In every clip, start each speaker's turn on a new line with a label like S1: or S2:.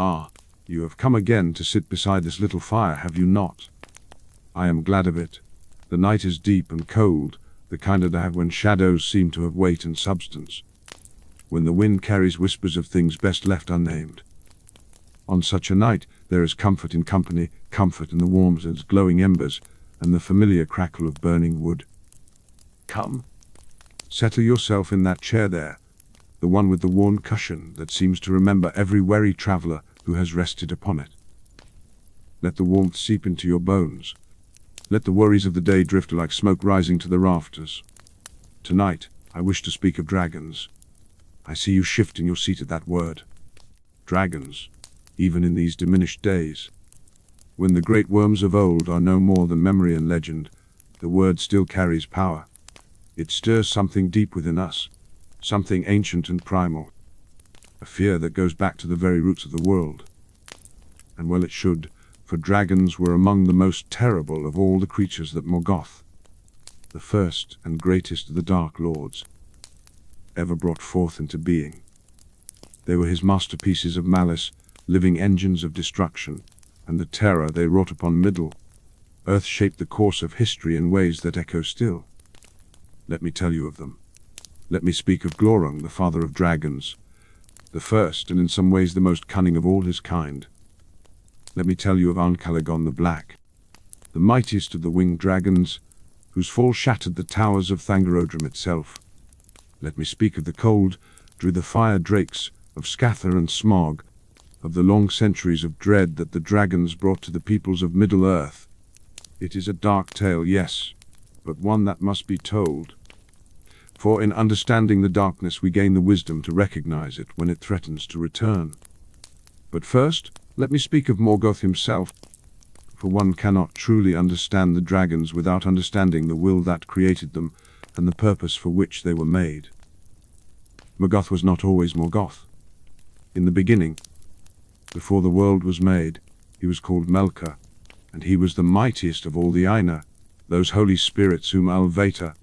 S1: Ah, you have come again to sit beside this little fire, have you not? I am glad of it. The night is deep and cold, the kind of have when shadows seem to have weight and substance, when the wind carries whispers of things best left unnamed. On such a night there is comfort in company, comfort in the warmth of glowing embers, and the familiar crackle of burning wood. Come, settle yourself in that chair there, the one with the worn cushion that seems to remember every weary traveller who has rested upon it. Let the warmth seep into your bones. Let the worries of the day drift like smoke rising to the rafters. Tonight, I wish to speak of dragons. I see you shift in your seat at that word. Dragons, even in these diminished days. When the great worms of old are no more than memory and legend, the word still carries power. It stirs something deep within us, something ancient and primal, a fear that goes back to the very roots of the world. And well it should, for dragons were among the most terrible of all the creatures that Morgoth, the first and greatest of the Dark Lords, ever brought forth into being. They were his masterpieces of malice, living engines of destruction, and the terror they wrought upon Middle-earth shaped the course of history in ways that echo still. Let me tell you of them. Let me speak of Glaurung, the father of dragons, the first and in some ways the most cunning of all his kind. Let me tell you of Uncalegon the Black, the mightiest of the winged dragons, whose fall shattered the towers of Thangorodrim itself. Let me speak of the cold, drew the fire drakes of Scather and Smaug, of the long centuries of dread that the dragons brought to the peoples of Middle-earth. It is a dark tale, yes, but one that must be told. For in understanding the darkness we gain the wisdom to recognize it when it threatens to return. But first, let me speak of Morgoth himself, for one cannot truly understand the dragons without understanding the will that created them and the purpose for which they were made. Morgoth was not always Morgoth. In the beginning, before the world was made, he was called Melkor, and he was the mightiest of all the Aina, those holy spirits whom Alvatar,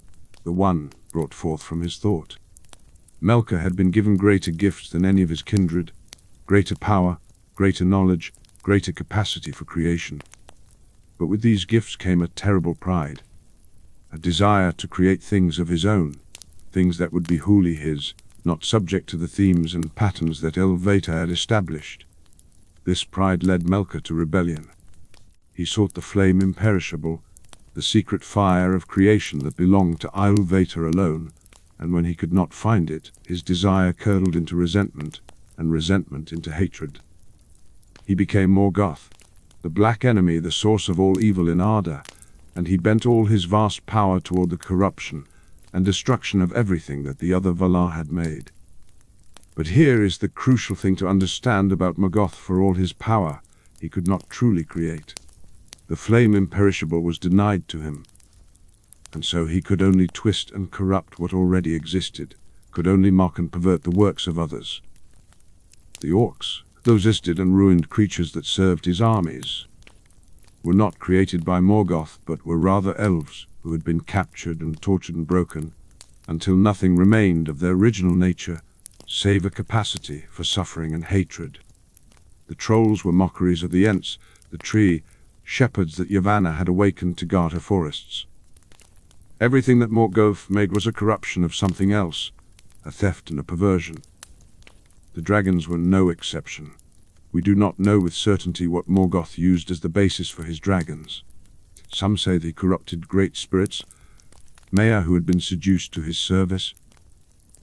S1: the One, brought forth from his thought. Melkor had been given greater gifts than any of his kindred, greater power, greater knowledge, greater capacity for creation. But with these gifts came a terrible pride, a desire to create things of his own, things that would be wholly his, not subject to the themes and patterns that Alvatar had established. This pride led Melkor to rebellion. He sought the flame imperishable, the secret fire of creation that belonged to Alvatar alone, and when he could not find it, his desire curdled into resentment, and resentment into hatred. He became Morgoth, the black enemy, the source of all evil in Arda, and he bent all his vast power toward the corruption and destruction of everything that the other Valar had made. But here is the crucial thing to understand about Morgoth: for all his power, he could not truly create. The flame imperishable was denied to him, and so he could only twist and corrupt what already existed, could only mock and pervert the works of others. The orcs, those isted and ruined creatures that served his armies, were not created by Morgoth, but were rather elves who had been captured and tortured and broken, until nothing remained of their original nature, save a capacity for suffering and hatred. The trolls were mockeries of the Ents, the tree, shepherds that Yavanna had awakened to guard her forests. Everything that Morgoth made was a corruption of something else, a theft and a perversion. The dragons were no exception. We do not know with certainty what Morgoth used as the basis for his dragons. Some say that he corrupted great spirits, Maya who had been seduced to his service,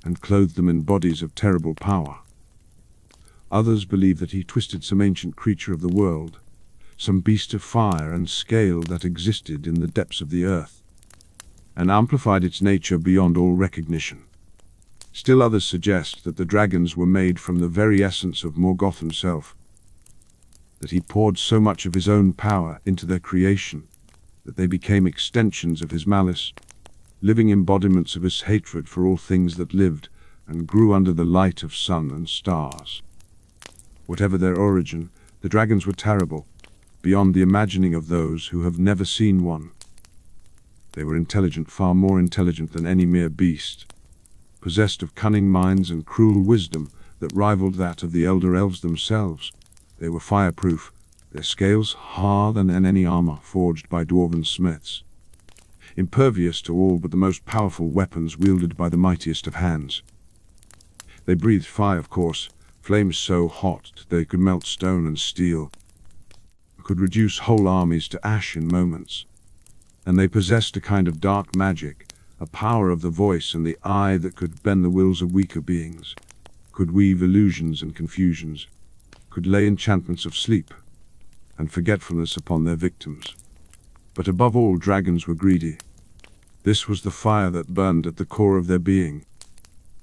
S1: and clothed them in bodies of terrible power. Others believe that he twisted some ancient creature of the world, some beast of fire and scale that existed in the depths of the earth, and amplified its nature beyond all recognition. Still others suggest that the dragons were made from the very essence of Morgoth himself, that he poured so much of his own power into their creation that they became extensions of his malice, living embodiments of his hatred for all things that lived and grew under the light of sun and stars. Whatever their origin, the dragons were terrible, beyond the imagining of those who have never seen one. They were intelligent, far more intelligent than any mere beast, possessed of cunning minds and cruel wisdom that rivaled that of the elder elves themselves, They were fireproof, their scales harder than any armor forged by dwarven smiths, impervious to all but the most powerful weapons wielded by the mightiest of hands. They breathed fire, of course, flames so hot they could melt stone and steel, could reduce whole armies to ash in moments. And they possessed a kind of dark magic, a power of the voice and the eye that could bend the wills of weaker beings, could weave illusions and confusions, could lay enchantments of sleep and forgetfulness upon their victims. But above all, dragons were greedy. This was the fire that burned at the core of their being,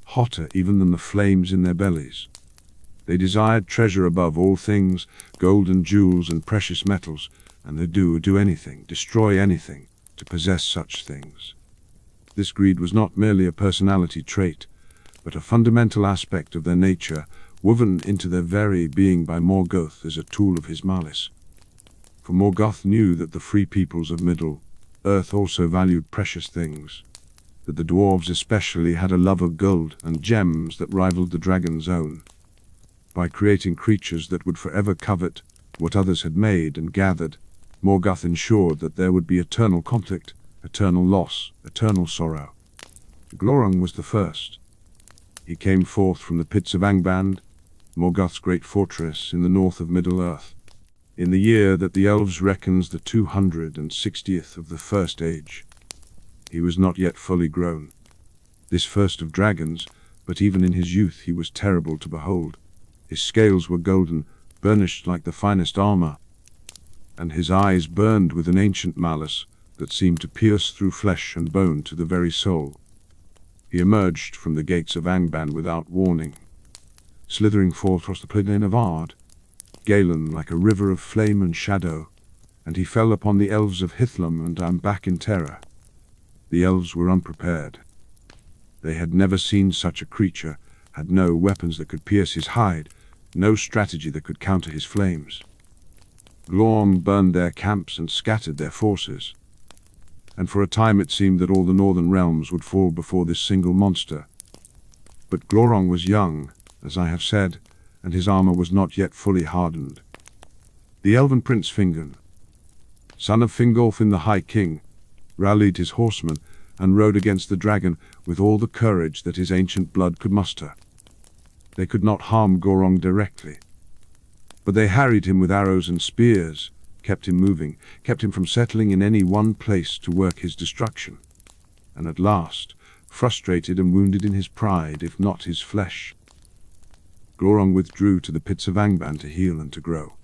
S1: hotter even than the flames in their bellies. They desired treasure above all things, gold and jewels and precious metals, and they do anything, destroy anything, to possess such things. This greed was not merely a personality trait, but a fundamental aspect of their nature, woven into their very being by Morgoth as a tool of his malice. For Morgoth knew that the free peoples of Middle-earth also valued precious things, that the dwarves especially had a love of gold and gems that rivaled the dragon's own. By creating creatures that would forever covet what others had made and gathered, Morgoth ensured that there would be eternal conflict, eternal loss, eternal sorrow. Glaurung was the first. He came forth from the pits of Angband, Morgoth's great fortress in the north of Middle-earth, in the year that the elves reckons the 260th of the First Age. He was not yet fully grown, this first of dragons, but even in his youth he was terrible to behold. His scales were golden, burnished like the finest armor, and his eyes burned with an ancient malice that seemed to pierce through flesh and bone to the very soul. He emerged from the gates of Angband without warning, slithering forth across the plain of Ard, Galen like a river of flame and shadow, and he fell upon the elves of Hithlum and Ambach in terror. The elves were unprepared. They had never seen such a creature, had no weapons that could pierce his hide, no strategy that could counter his flames. Glaurung burned their camps and scattered their forces, and for a time it seemed that all the northern realms would fall before this single monster. But Glaurung was young, as I have said, and his armor was not yet fully hardened. The elven prince Fingon, son of Fingolfin the High King, rallied his horsemen and rode against the dragon with all the courage that his ancient blood could muster. They could not harm Glaurung directly, but they harried him with arrows and spears, kept him moving, kept him from settling in any one place to work his destruction, and at last, frustrated and wounded in his pride, if not his flesh, Glaurung withdrew to the pits of Angband to heal and to grow.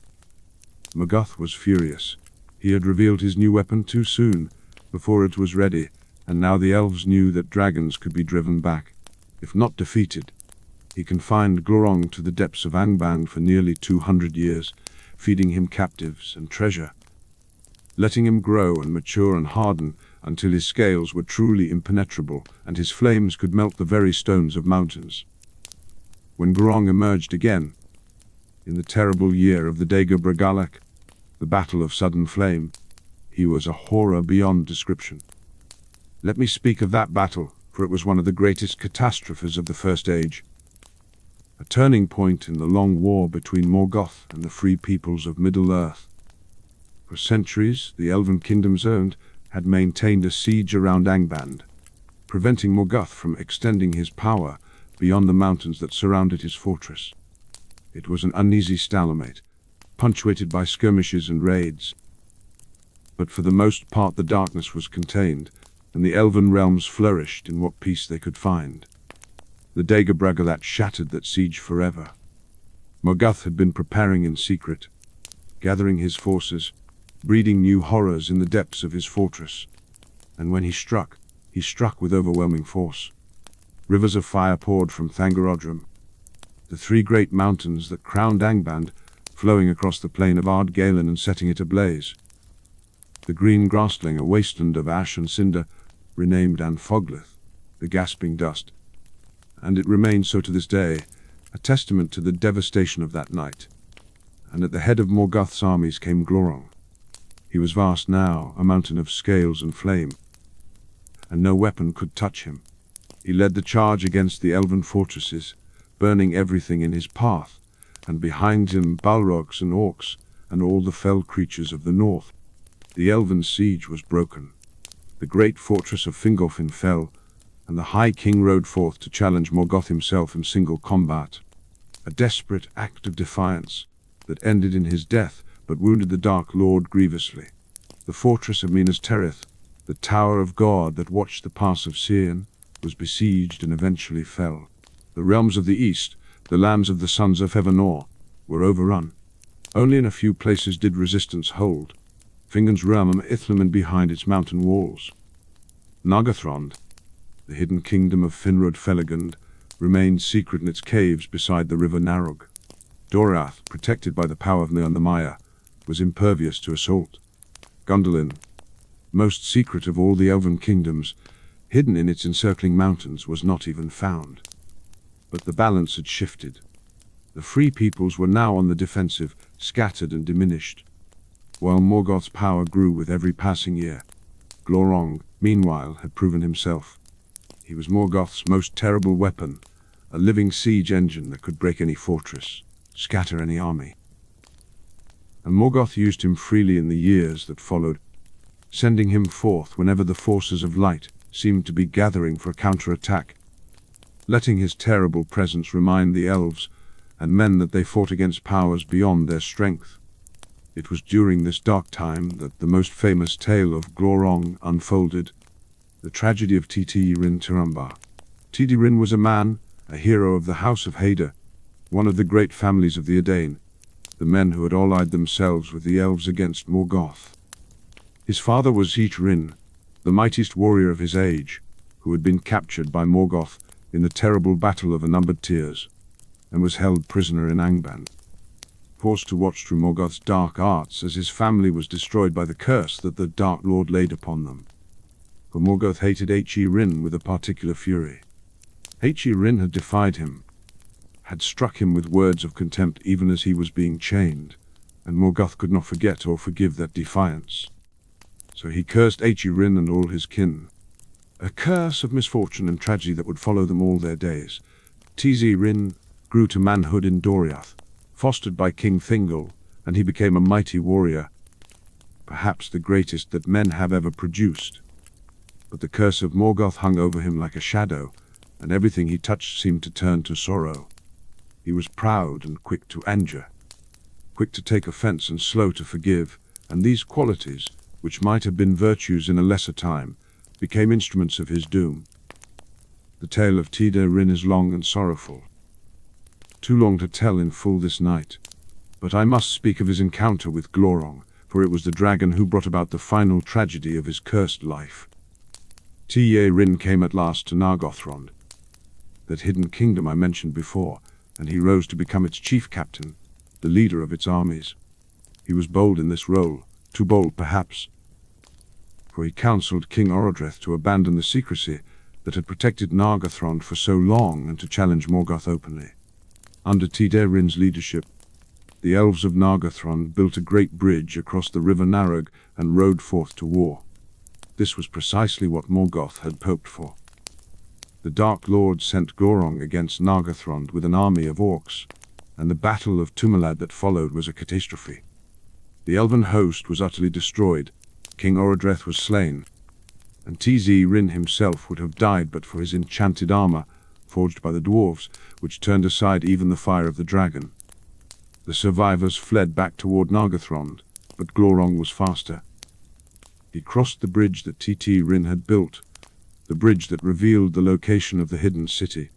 S1: Morgoth was furious. He had revealed his new weapon too soon, before it was ready, and now the elves knew that dragons could be driven back, if not defeated. He confined Glaurung to the depths of Angband for nearly 200 years, feeding him captives and treasure, letting him grow and mature and harden until his scales were truly impenetrable and his flames could melt the very stones of mountains. When Glaurung emerged again, in the terrible year of the Dagor Bragalach, the Battle of Sudden Flame, he was a horror beyond description. Let me speak of that battle, for it was one of the greatest catastrophes of the First Age. A turning point in the long war between Morgoth and the free peoples of Middle-earth. For centuries, the elven kingdoms had maintained a siege around Angband, preventing Morgoth from extending his power beyond the mountains that surrounded his fortress. It was an uneasy stalemate, punctuated by skirmishes and raids. But for the most part the darkness was contained, and the elven realms flourished in what peace they could find. The Dagor Bragalach shattered that siege forever. Morgoth had been preparing in secret, gathering his forces, breeding new horrors in the depths of his fortress, and when he struck with overwhelming force. Rivers of fire poured from Thangorodrim, the three great mountains that crowned Angband, flowing across the plain of Ard Galen and setting it ablaze. The green grassland, a wasteland of ash and cinder, renamed Anfoglith, the gasping dust, and it remains so to this day, a testament to the devastation of that night. And at the head of Morgoth's armies came Glaurung. He was vast now, a mountain of scales and flame, and no weapon could touch him. He led the charge against the elven fortresses, burning everything in his path, and behind him balrogs and orcs, and all the fell creatures of the north. The elven siege was broken. The great fortress of Fingolfin fell, and the High King rode forth to challenge Morgoth himself in single combat. A desperate act of defiance that ended in his death, but wounded the Dark Lord grievously. The fortress of Minas Tirith, the Tower of God that watched the pass of Sien, was besieged and eventually fell. The realms of the east, the lands of the sons of Evanor, were overrun. Only in a few places did resistance hold. Fingon's realm and Ithlam and behind its mountain walls. Nargothrond, the hidden kingdom of Finrod Felagund, remained secret in its caves beside the river Narog. Doriath, protected by the power of Nairn the Maya, was impervious to assault. Gondolin, most secret of all the elven kingdoms, hidden in its encircling mountains, was not even found. But the balance had shifted. The free peoples were now on the defensive, scattered and diminished. While Morgoth's power grew with every passing year, Glaurung, meanwhile, had proven himself. He was Morgoth's most terrible weapon, a living siege engine that could break any fortress, scatter any army. And Morgoth used him freely in the years that followed, sending him forth whenever the forces of light seemed to be gathering for a counterattack, letting his terrible presence remind the elves and men that they fought against powers beyond their strength. It was during this dark time that the most famous tale of Glaurung unfolded, the tragedy of Titi-Rin Tirumbar. Titi-Rin was a man, a hero of the House of Hader, one of the great families of the Edain, the men who had allied themselves with the elves against Morgoth. His father was Each-Rin, the mightiest warrior of his age, who had been captured by Morgoth in the terrible battle of Unnumbered Tears, and was held prisoner in Angband, forced to watch through Morgoth's dark arts as his family was destroyed by the curse that the Dark Lord laid upon them. For Morgoth hated Eich-Rin with a particular fury. Eich-Rin had defied him, had struck him with words of contempt even as he was being chained, and Morgoth could not forget or forgive that defiance. So he cursed Eich-Rin and all his kin, a curse of misfortune and tragedy that would follow them all their days. Tisi-Rin grew to manhood in Doriath, fostered by King Thingol, and he became a mighty warrior, perhaps the greatest that men have ever produced. But the curse of Morgoth hung over him like a shadow, and everything he touched seemed to turn to sorrow. He was proud and quick to anger, quick to take offense and slow to forgive, and these qualities, which might have been virtues in a lesser time, became instruments of his doom. The tale of Titi-Rin is long and sorrowful, too long to tell in full this night, but I must speak of his encounter with Glaurung, for it was the dragon who brought about the final tragedy of his cursed life. Titi-Rin came at last to Nargothrond, that hidden kingdom I mentioned before, and he rose to become its chief captain, the leader of its armies. He was bold in this role, too bold perhaps, for he counseled King Orodreth to abandon the secrecy that had protected Nargothrond for so long and to challenge Morgoth openly. Under Titi-Rin's leadership, the elves of Nargothrond built a great bridge across the river Narog and rode forth to war. This was precisely what Morgoth had hoped for. The Dark Lord sent Glaurung against Nargothrond with an army of orcs, and the battle of Tumalad that followed was a catastrophe. The elven host was utterly destroyed, King Orodreth was slain, and Tisi-Rin himself would have died but for his enchanted armor, forged by the dwarves, which turned aside even the fire of the dragon. The survivors fled back toward Nargothrond, but Glaurung was faster. He crossed the bridge that Titi-Rin had built, the bridge that revealed the location of the hidden city,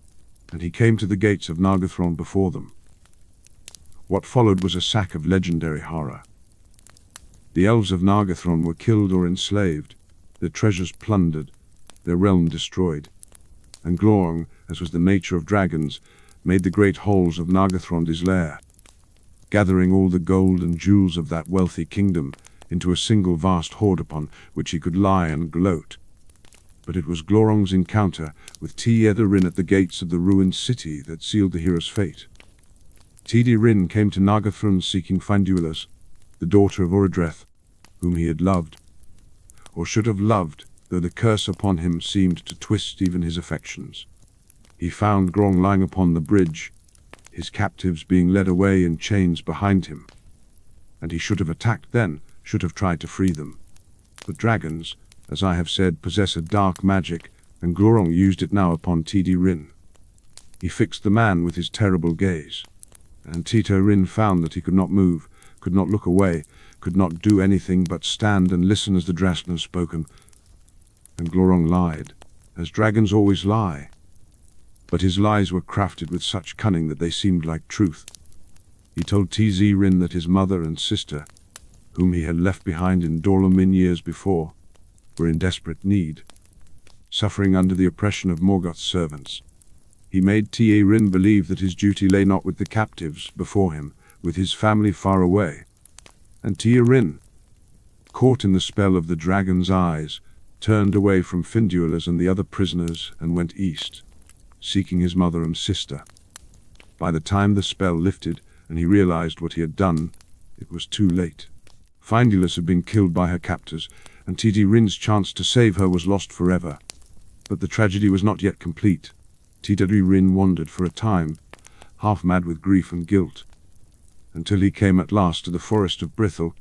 S1: and he came to the gates of Nargothrond before them. What followed was a sack of legendary horror. The elves of Nargothrond were killed or enslaved, their treasures plundered, their realm destroyed, and Glaurung, as was the nature of dragons, made the great halls of Nargothrond his lair, gathering all the gold and jewels of that wealthy kingdom into a single vast hoard upon which he could lie and gloat. But it was Glaurung's encounter with Titi-Rin at the gates of the ruined city that sealed the hero's fate. Titi-Rin came to Nargothrond seeking Finduilas, the daughter of Orodreth, whom he had loved, or should have loved, though the curse upon him seemed to twist even his affections. He found Glaurung lying upon the bridge, his captives being led away in chains behind him. And he should have attacked then, should have tried to free them. But dragons, as I have said, possess a dark magic, and Glaurung used it now upon Tidi Rin. He fixed the man with his terrible gaze, and Tito Rin found that he could not move, could not look away, could not do anything but stand and listen as the Drasna spoke, and Glaurung lied, as dragons always lie. But his lies were crafted with such cunning that they seemed like truth. He told Tzi Rin that his mother and sister, whom he had left behind in Dolomin years before, were in desperate need, suffering under the oppression of Morgoth's servants. He made Tzi Rin believe that his duty lay not with the captives before him, with his family far away. And Tzi Rin, caught in the spell of the dragon's eyes, turned away from Finduilas and the other prisoners and went east, seeking his mother and sister. By the time the spell lifted and he realized what he had done, it was too late. Finduilas had been killed by her captors, and Tzi Rin's chance to save her was lost forever. But the tragedy was not yet complete. Tzi Rin wandered for a time, half mad with grief and guilt, until he came at last to the forest of Brithil,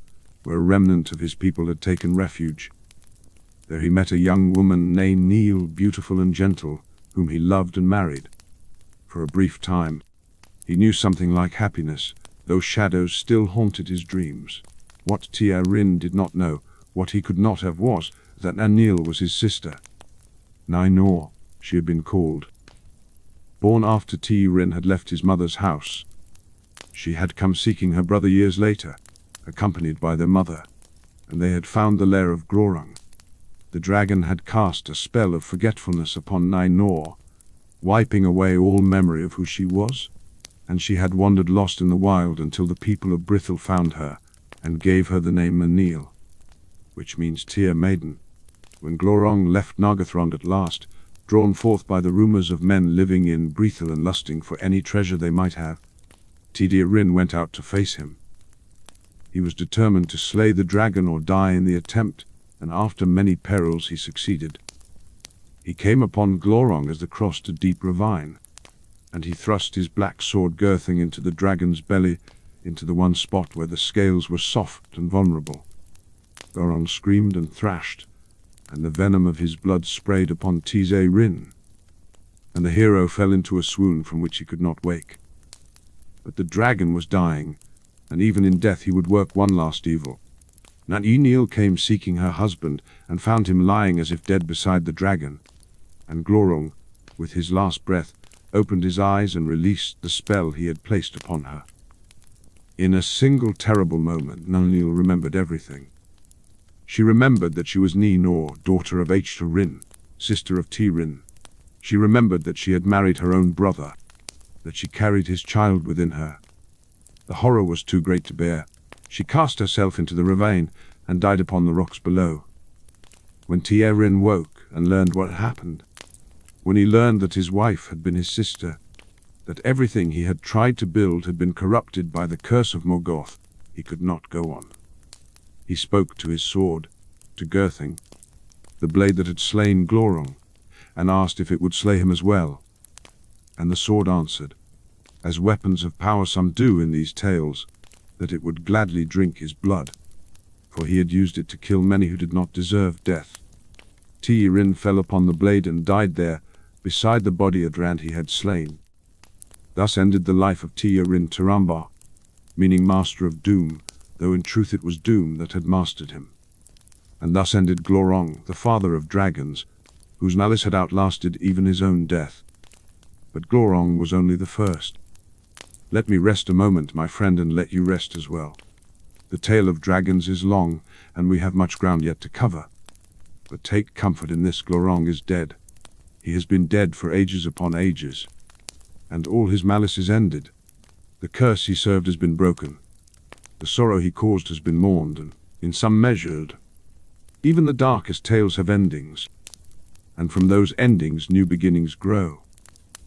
S1: where a remnant of his people had taken refuge. There he met a young woman named Neil, beautiful and gentle, whom he loved and married. For a brief time, he knew something like happiness, though shadows still haunted his dreams. What Tzi Rin did not know, what he could not have, was that Neil was his sister. Nainor, she had been called. Born after Tzi Rin had left his mother's house, she had come seeking her brother years later, accompanied by their mother, and they had found the lair of Glaurung. The dragon had cast a spell of forgetfulness upon Nainor, wiping away all memory of who she was, and she had wandered lost in the wild until the people of Brithil found her and gave her the name Manil, which means Tear Maiden. When Glaurung left Nargothrond at last, drawn forth by the rumors of men living in Brithil and lusting for any treasure they might have, Tzi Rin went out to face him. He was determined to slay the dragon or die in the attempt, and after many perils he succeeded. He came upon Glaurung as they crossed a deep ravine, and he thrust his black sword girthing into the dragon's belly, into the one spot where the scales were soft and vulnerable. Glaurung screamed and thrashed, and the venom of his blood sprayed upon Tzi Rin, and the hero fell into a swoon from which he could not wake. But the dragon was dying, and even in death he would work one last evil. Nainil came seeking her husband, and found him lying as if dead beside the dragon, and Glaurung, with his last breath, opened his eyes and released the spell he had placed upon her. In a single terrible moment, Nainil remembered everything. She remembered that she was Nainor, daughter of Rin, sister of Tzi Rin. She remembered that she had married her own brother, that she carried his child within her. The horror was too great to bear. She cast herself into the ravine and died upon the rocks below. When Tzi Rin woke and learned what had happened, when he learned that his wife had been his sister, that everything he had tried to build had been corrupted by the curse of Morgoth, he could not go on. He spoke to his sword, to Girthing, the blade that had slain Glaurung, and asked if it would slay him as well. And the sword answered, as weapons of power some do in these tales, that it would gladly drink his blood, for he had used it to kill many who did not deserve death. Tzi Rin fell upon the blade and died there, beside the body of Rand he had slain. Thus ended the life of Tzi Rin Tiramba, meaning master of doom, though in truth it was doom that had mastered him. And thus ended Glaurung, the father of dragons, whose malice had outlasted even his own death. But Glaurung was only the first. Let me rest a moment, my friend, and let you rest as well. The tale of dragons is long, and we have much ground yet to cover. But take comfort in this: Glaurung is dead. He has been dead for ages upon ages, and all his malice is ended. The curse he served has been broken. The sorrow he caused has been mourned, and in some measured. Even the darkest tales have endings, and from those endings new beginnings grow.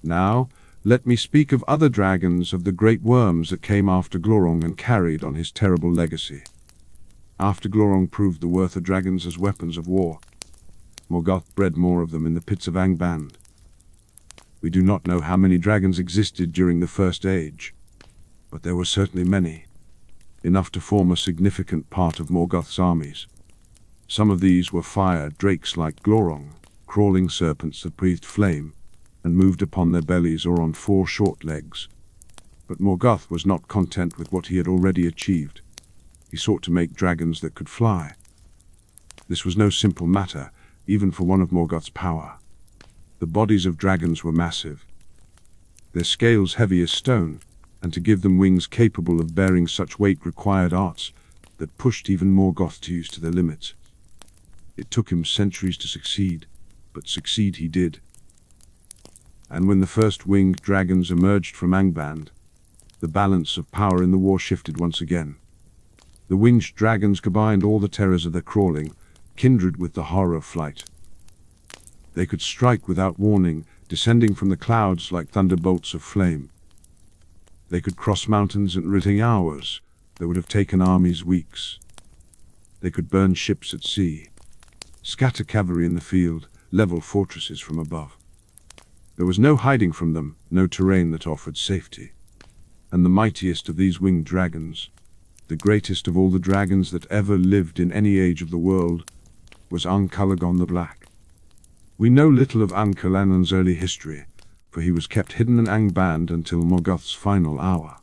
S1: Now, let me speak of other dragons, of the great worms that came after Glaurung and carried on his terrible legacy. After Glaurung proved the worth of dragons as weapons of war, Morgoth bred more of them in the pits of Angband. We do not know how many dragons existed during the First Age, but there were certainly many, enough to form a significant part of Morgoth's armies. Some of these were fire drakes like Glaurung, crawling serpents that breathed flame and moved upon their bellies or on 4 short legs. But Morgoth was not content with what he had already achieved. He sought to make dragons that could fly. This was no simple matter, even for one of Morgoth's power. The bodies of dragons were massive, their scales heavy as stone, and to give them wings capable of bearing such weight required arts that pushed even Morgoth to use to their limits. It took him centuries to succeed, but succeed he did. And when the first winged dragons emerged from Angband, the balance of power in the war shifted once again. The winged dragons combined all the terrors of their crawling, kindred with the horror of flight. They could strike without warning, descending from the clouds like thunderbolts of flame. They could cross mountains in writhing hours that would have taken armies weeks. They could burn ships at sea, scatter cavalry in the field, level fortresses from above. There was no hiding from them, no terrain that offered safety. And the mightiest of these winged dragons, the greatest of all the dragons that ever lived in any age of the world, was Ankalagon the Black. We know little of Ankalagon's early history, for he was kept hidden in Angband until Morgoth's final hour.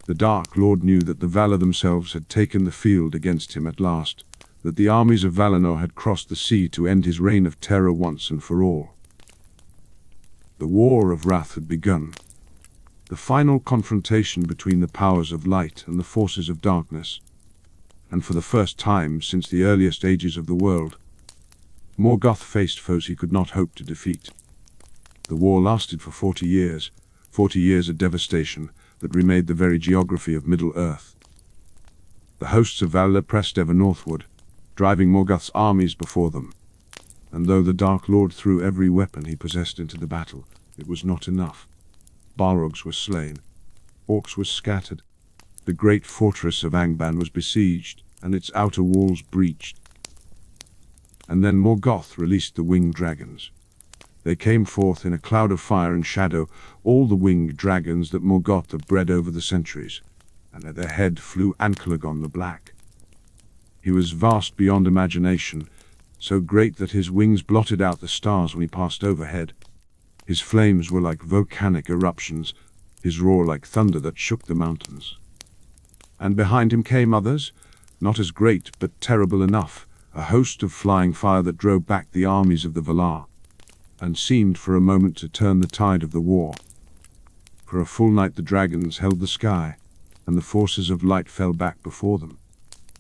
S1: The Dark Lord knew that the Valar themselves had taken the field against him at last, that the armies of Valinor had crossed the sea to end his reign of terror once and for all. The War of Wrath had begun. The final confrontation between the powers of light and the forces of darkness, and for the first time since the earliest ages of the world, Morgoth faced foes he could not hope to defeat. The war lasted for 40 years of devastation that remade the very geography of Middle-earth. The hosts of Valar pressed ever northward, driving Morgoth's armies before them, and though the Dark Lord threw every weapon he possessed into the battle, it was not enough. Balrogs were slain, orcs were scattered, the great fortress of Angband was besieged, and its outer walls breached. And then Morgoth released the winged dragons. They came forth in a cloud of fire and shadow, all the winged dragons that Morgoth had bred over the centuries, and at their head flew Ankalagon the Black. He was vast beyond imagination, so great that his wings blotted out the stars when he passed overhead. His flames were like volcanic eruptions, his roar like thunder that shook the mountains. And behind him came others, not as great but terrible enough, a host of flying fire that drove back the armies of the Valar, and seemed for a moment to turn the tide of the war. For a full night the dragons held the sky, and the forces of light fell back before them.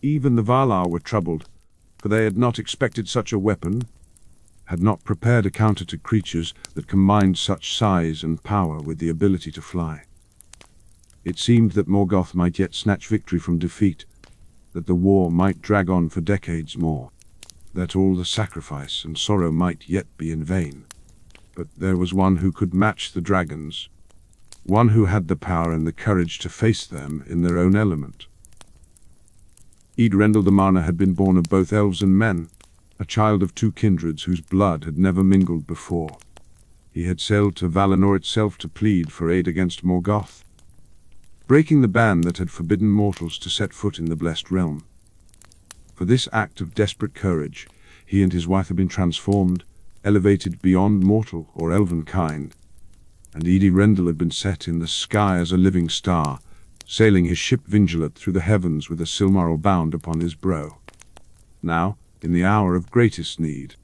S1: Even the Valar were troubled, for they had not expected such a weapon, had not prepared a counter to creatures that combined such size and power with the ability to fly. It seemed that Morgoth might yet snatch victory from defeat, that the war might drag on for decades more, that all the sacrifice and sorrow might yet be in vain. But there was one who could match the dragons, one who had the power and the courage to face them in their own element. Eadrendil the Marner had been born of both elves and men, a child of 2 kindreds whose blood had never mingled before. He had sailed to Valinor itself to plead for aid against Morgoth, breaking the ban that had forbidden mortals to set foot in the blessed realm. For this act of desperate courage, he and his wife had been transformed, elevated beyond mortal or elven kind, and Eadrendil had been set in the sky as a living star, sailing his ship Vingelet through the heavens with a Silmaril bound upon his brow. Now, in the hour of greatest need,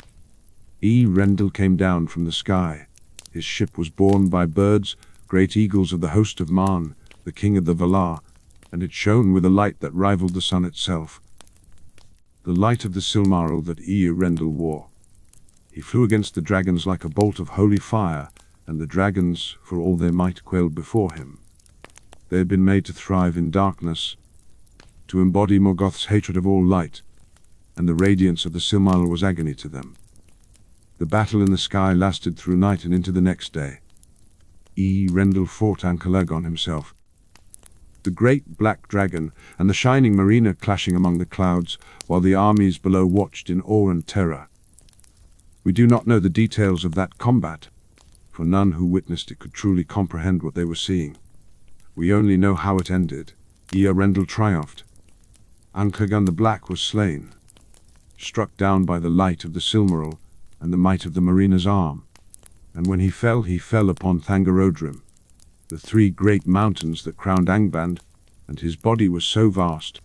S1: Eadrendil came down from the sky. His ship was borne by birds, great eagles of the host of Marn, the king of the Valar, and it shone with a light that rivaled the sun itself, the light of the Silmaril that Eadrendil wore. He flew against the dragons like a bolt of holy fire, and the dragons, for all their might, quailed before him. They had been made to thrive in darkness, to embody Morgoth's hatred of all light, and the radiance of the Silmaril was agony to them. The battle in the sky lasted through night and into the next day. Eadrendil fought Ankalagon himself, the great black dragon and the shining mariner clashing among the clouds, while the armies below watched in awe and terror. We do not know the details of that combat, for none who witnessed it could truly comprehend what they were seeing. We only know how it ended. Earendel triumphed. Anklagan the Black was slain, struck down by the light of the Silmaril and the might of the Marina's arm. And when he fell upon Thangorodrim, the three great mountains that crowned Angband, and his body was so vast,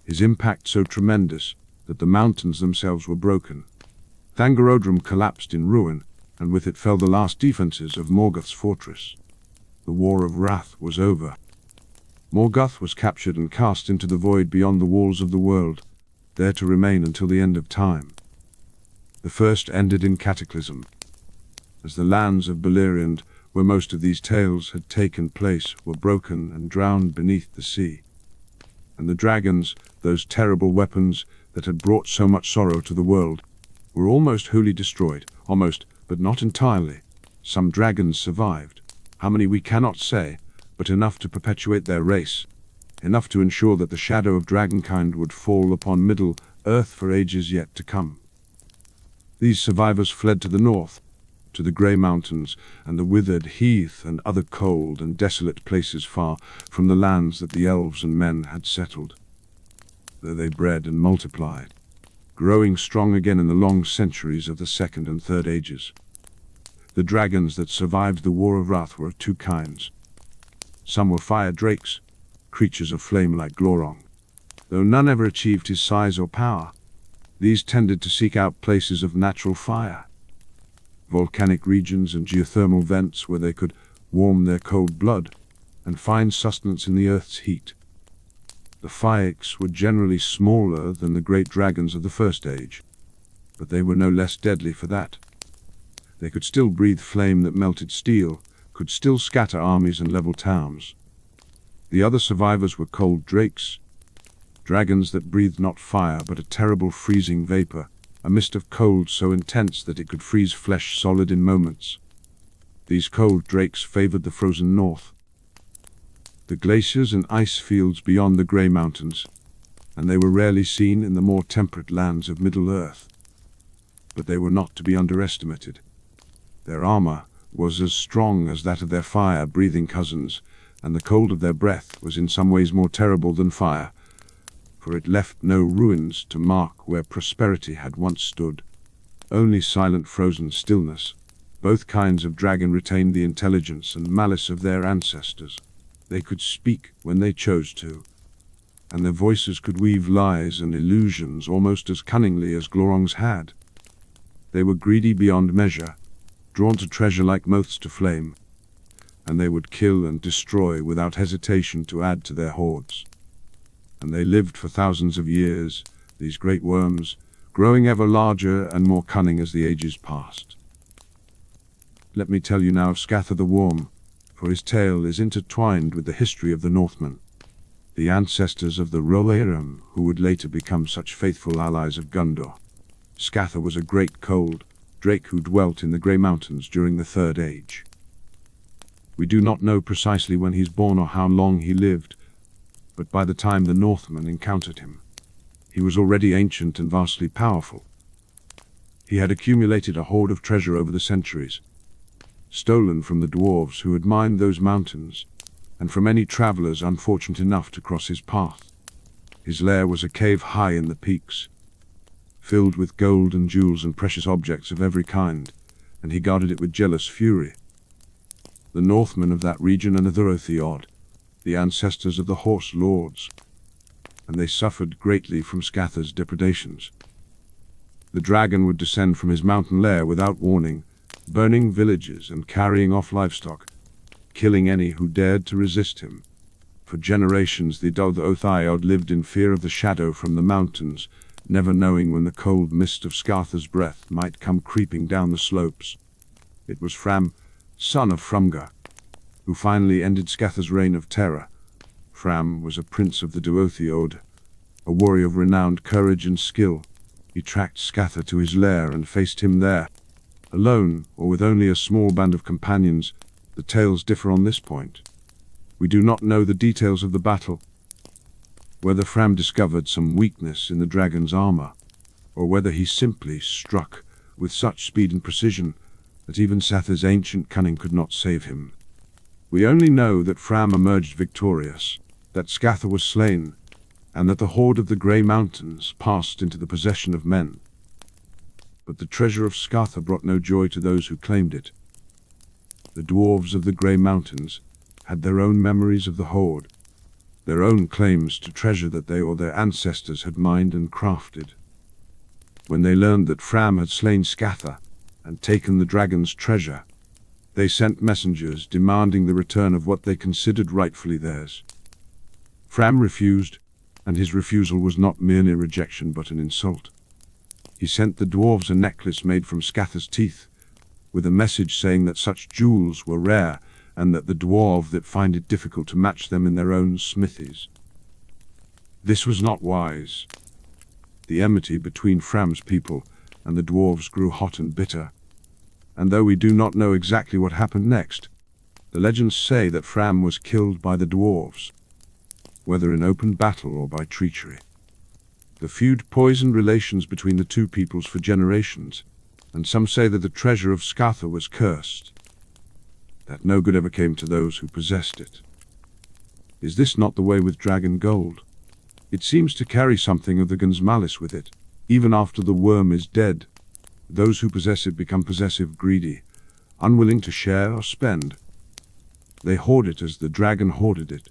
S1: his impact so tremendous, that the mountains themselves were broken. Thangorodrim collapsed in ruin, and with it fell the last defences of Morgoth's fortress. The War of Wrath was over. Morgoth was captured and cast into the void beyond the walls of the world, there to remain until the end of time. The first ended in cataclysm, as the lands of Beleriand, where most of these tales had taken place, were broken and drowned beneath the sea. And the dragons, those terrible weapons that had brought so much sorrow to the world, were almost wholly destroyed, almost, but not entirely. Some dragons survived, how many we cannot say, but enough to perpetuate their race, enough to ensure that the shadow of dragonkind would fall upon Middle-earth for ages yet to come. These survivors fled to the north, to the grey mountains and the withered heath and other cold and desolate places far from the lands that the elves and men had settled. There they bred and multiplied, growing strong again in the long centuries of the Second and Third Ages. The dragons that survived the War of Wrath were of two kinds. Some were fire drakes, creatures of flame like Glaurung. Though none ever achieved his size or power, these tended to seek out places of natural fire, volcanic regions and geothermal vents where they could warm their cold blood and find sustenance in the earth's heat. The Phaeax were generally smaller than the great dragons of the First Age, but they were no less deadly for that. They could still breathe flame that melted steel, could still scatter armies and level towns. The other survivors were cold drakes, dragons that breathed not fire but a terrible freezing vapor, a mist of cold so intense that it could freeze flesh solid in moments. These cold drakes favored the frozen north, the glaciers and ice fields beyond the grey mountains, and they were rarely seen in the more temperate lands of Middle-earth. But they were not to be underestimated. Their armor was as strong as that of their fire-breathing cousins, and the cold of their breath was in some ways more terrible than fire, for it left no ruins to mark where prosperity had once stood, only silent frozen stillness. Both kinds of dragon retained the intelligence and malice of their ancestors. They could speak when they chose to, and their voices could weave lies and illusions almost as cunningly as Glaurung's had. They were greedy beyond measure, drawn to treasure like moths to flame, and they would kill and destroy without hesitation to add to their hoards. And they lived for thousands of years, these great worms, growing ever larger and more cunning as the ages passed. Let me tell you now of Scatha the Worm, for his tale is intertwined with the history of the Northmen, the ancestors of the Rohirrim who would later become such faithful allies of Gondor. Scatha was a great cold drake who dwelt in the Grey Mountains during the Third Age. We do not know precisely when he was born or how long he lived, but by the time the Northmen encountered him, he was already ancient and vastly powerful. He had accumulated a hoard of treasure over the centuries, stolen from the dwarves who had mined those mountains, and from any travellers unfortunate enough to cross his path. His lair was a cave high in the peaks, filled with gold and jewels and precious objects of every kind, and he guarded it with jealous fury. The Northmen of that region are the Dorotheod, the ancestors of the Horse Lords, and they suffered greatly from Scatha's depredations. The dragon would descend from his mountain lair without warning, burning villages and carrying off livestock, killing any who dared to resist him. For generations the Dorotheod lived in fear of the shadow from the mountains, never knowing when the cold mist of Scatha's breath might come creeping down the slopes. It was Fram, son of Frumgar, who finally ended Scatha's reign of terror. Fram was a prince of the Dorotheod, a warrior of renowned courage and skill. He tracked Scatha to his lair and faced him there, alone or with only a small band of companions. The tales differ on this point. We do not know the details of the battle, whether Fram discovered some weakness in the dragon's armor, or whether he simply struck with such speed and precision that even Satha's ancient cunning could not save him. We only know that Fram emerged victorious, that Scatha was slain, and that the horde of the Grey Mountains passed into the possession of men. But the treasure of Scatha brought no joy to those who claimed it. The dwarves of the Grey Mountains had their own memories of the horde, their own claims to treasure that they or their ancestors had mined and crafted. When they learned that Fram had slain Scatha and taken the dragon's treasure, they sent messengers demanding the return of what they considered rightfully theirs. Fram refused, and his refusal was not merely rejection but an insult. He sent the dwarves a necklace made from Scatha's teeth, with a message saying that such jewels were rare and that the dwarf that find it difficult to match them in their own smithies. This was not wise. The enmity between Fram's people and the dwarves grew hot and bitter, and though we do not know exactly what happened next, the legends say that Fram was killed by the dwarves, whether in open battle or by treachery. The feud poisoned relations between the two peoples for generations, and some say that the treasure of Scatha was cursed, that no good ever came to those who possessed it. Is this not the way with dragon gold? It seems to carry something of the Gun's malice with it. Even after the worm is dead, those who possess it become possessive, greedy, unwilling to share or spend. They hoard it as the dragon hoarded it,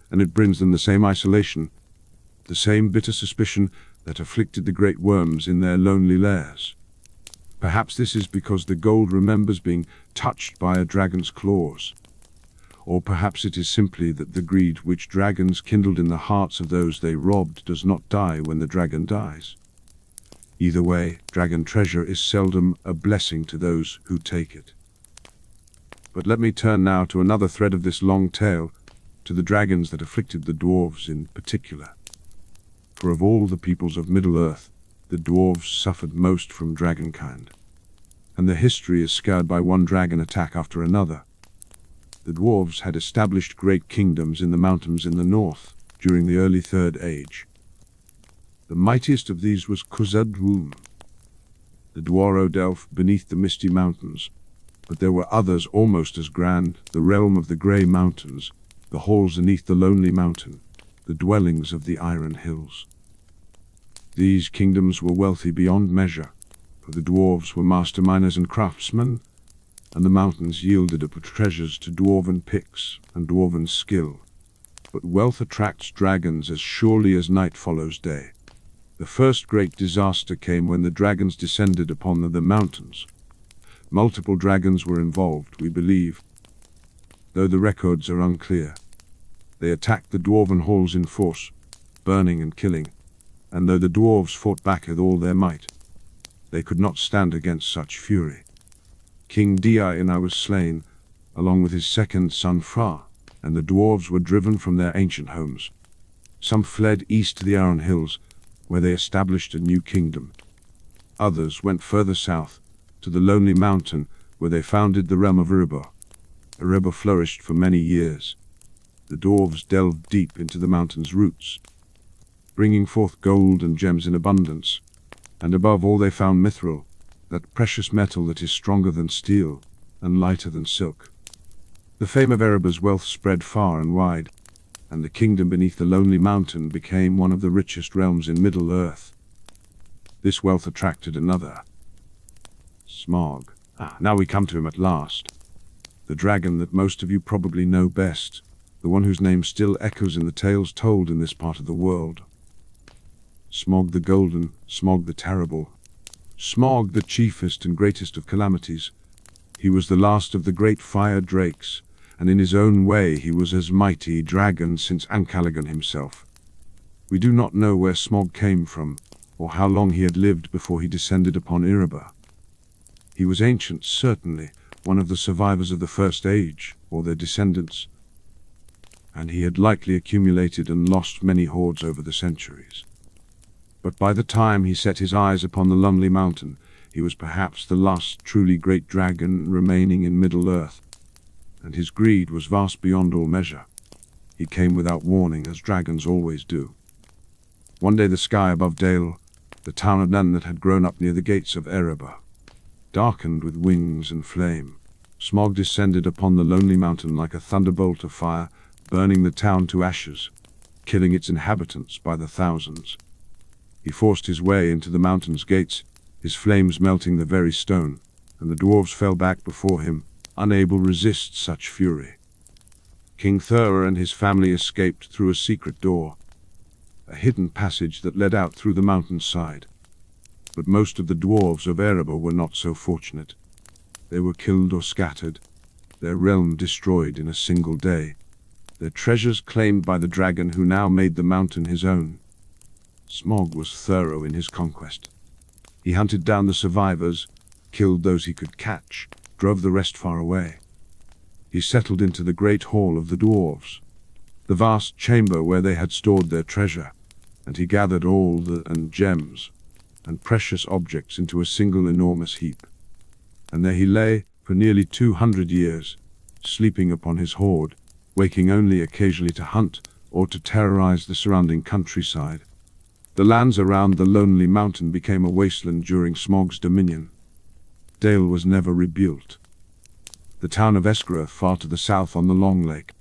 S1: and it brings them the same isolation, the same bitter suspicion that afflicted the great worms in their lonely lairs. Perhaps this is because the gold remembers being touched by a dragon's claws. Or perhaps it is simply that the greed which dragons kindled in the hearts of those they robbed does not die when the dragon dies. Either way, dragon treasure is seldom a blessing to those who take it. But let me turn now to another thread of this long tale, to the dragons that afflicted the dwarves in particular. For of all the peoples of Middle-earth, the dwarves suffered most from dragonkind, and their history is scarred by one dragon attack after another. The dwarves had established great kingdoms in the mountains in the north during the early Third Age. The mightiest of these was Khazad-dûm, the Dwaro Delph beneath the misty mountains, but there were others almost as grand, the realm of the Grey Mountains, the halls beneath the Lonely Mountain, the dwellings of the Iron Hills. These kingdoms were wealthy beyond measure, for the dwarves were master miners and craftsmen, and the mountains yielded up treasures to dwarven picks and dwarven skill. But wealth attracts dragons as surely as night follows day. The first great disaster came when the dragons descended upon the mountains. Multiple dragons were involved, we believe, though the records are unclear. They attacked the dwarven halls in force, burning and killing, and though the dwarves fought back with all their might, they could not stand against such fury. King Di-Ina was slain, along with his second son Fra, and the dwarves were driven from their ancient homes. Some fled east to the Iron Hills, where they established a new kingdom. Others went further south, to the Lonely Mountain, where they founded the realm of Erebor. Erebor flourished for many years. The dwarves delved deep into the mountain's roots, bringing forth gold and gems in abundance, and above all they found mithril, that precious metal that is stronger than steel and lighter than silk. The fame of Erebor's wealth spread far and wide, and the kingdom beneath the Lonely Mountain became one of the richest realms in Middle-earth. This wealth attracted another, Smaug. Now we come to him at last. The dragon that most of you probably know best, the one whose name still echoes in the tales told in this part of the world. Smaug the Golden, Smaug the Terrible, Smaug the chiefest and greatest of calamities. He was the last of the great fire drakes, and in his own way he was as mighty dragon since Ancalagan himself. We do not know where Smaug came from, or how long he had lived before he descended upon Erebor. He was ancient, certainly, one of the survivors of the First Age, or their descendants, and he had likely accumulated and lost many hordes over the centuries. But by the time he set his eyes upon the Lonely Mountain, he was perhaps the last truly great dragon remaining in Middle-earth, and his greed was vast beyond all measure. He came without warning, as dragons always do. One day the sky above Dale, the town of Nan that had grown up near the gates of Erebor, darkened with wings and flame. Smaug descended upon the lonely mountain like a thunderbolt of fire, burning the town to ashes, killing its inhabitants by the thousands. He forced his way into the mountain's gates, his flames melting the very stone, and the dwarves fell back before him, unable to resist such fury. King Thur and his family escaped through a secret door, a hidden passage that led out through the mountainside. But most of the dwarves of Erebor were not so fortunate. They were killed or scattered, their realm destroyed in a single day, their treasures claimed by the dragon who now made the mountain his own. Smaug was thorough in his conquest. He hunted down the survivors, killed those he could catch, drove the rest far away. He settled into the great hall of the dwarves, the vast chamber where they had stored their treasure, and he gathered all the gems and precious objects into a single enormous heap. And there he lay for nearly 200 years, sleeping upon his hoard, waking only occasionally to hunt or to terrorize the surrounding countryside. The lands around the lonely mountain became a wasteland during Smaug's dominion. Dale was never rebuilt. The town of Esgaroth, far to the south on the Long Lake,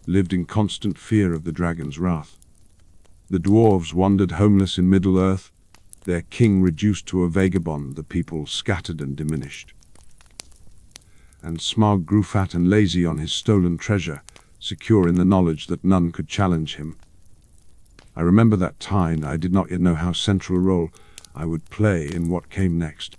S1: lived in constant fear of the dragon's wrath. The dwarves wandered homeless in Middle-earth, their king reduced to a vagabond, the people scattered and diminished. And Smaug grew fat and lazy on his stolen treasure, secure in the knowledge that none could challenge him. I remember that time I did not yet know how central a role I would play in what came next.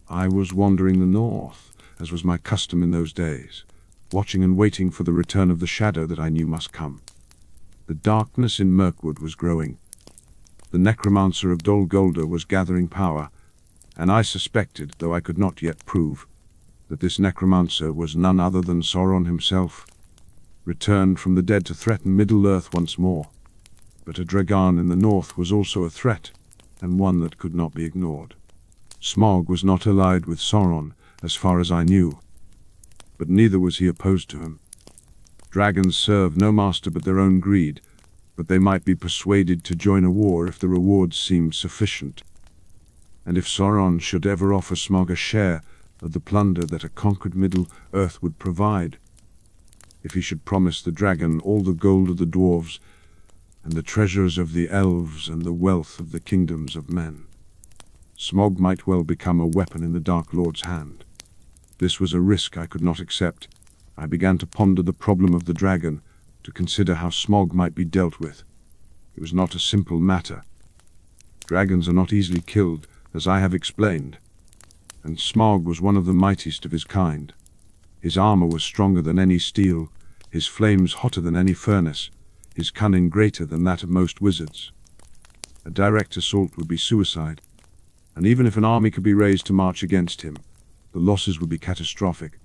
S1: I was wandering the north, as was my custom in those days, watching and waiting for the return of the shadow that I knew must come. The darkness in Mirkwood was growing. The necromancer of Dol Guldur was gathering power, and I suspected, though I could not yet prove, that this necromancer was none other than Sauron himself, returned from the dead to threaten Middle-earth once more. But a dragon in the north was also a threat, and one that could not be ignored. Smaug was not allied with Sauron, as far as I knew, but neither was he opposed to him. Dragons serve no master but their own greed, but they might be persuaded to join a war if the rewards seemed sufficient. And if Sauron should ever offer Smaug a share of the plunder that a conquered Middle-earth would provide, if he should promise the dragon all the gold of the dwarves, and the treasures of the elves and the wealth of the kingdoms of men, Smaug might well become a weapon in the Dark Lord's hand. This was a risk I could not accept. I began to ponder the problem of the dragon, to consider how Smaug might be dealt with. It was not a simple matter. Dragons are not easily killed, as I have explained, and Smaug was one of the mightiest of his kind. His armor was stronger than any steel, his flames hotter than any furnace, his cunning greater than that of most wizards. A direct assault would be suicide, and even if an army could be raised to march against him, the losses would be catastrophic.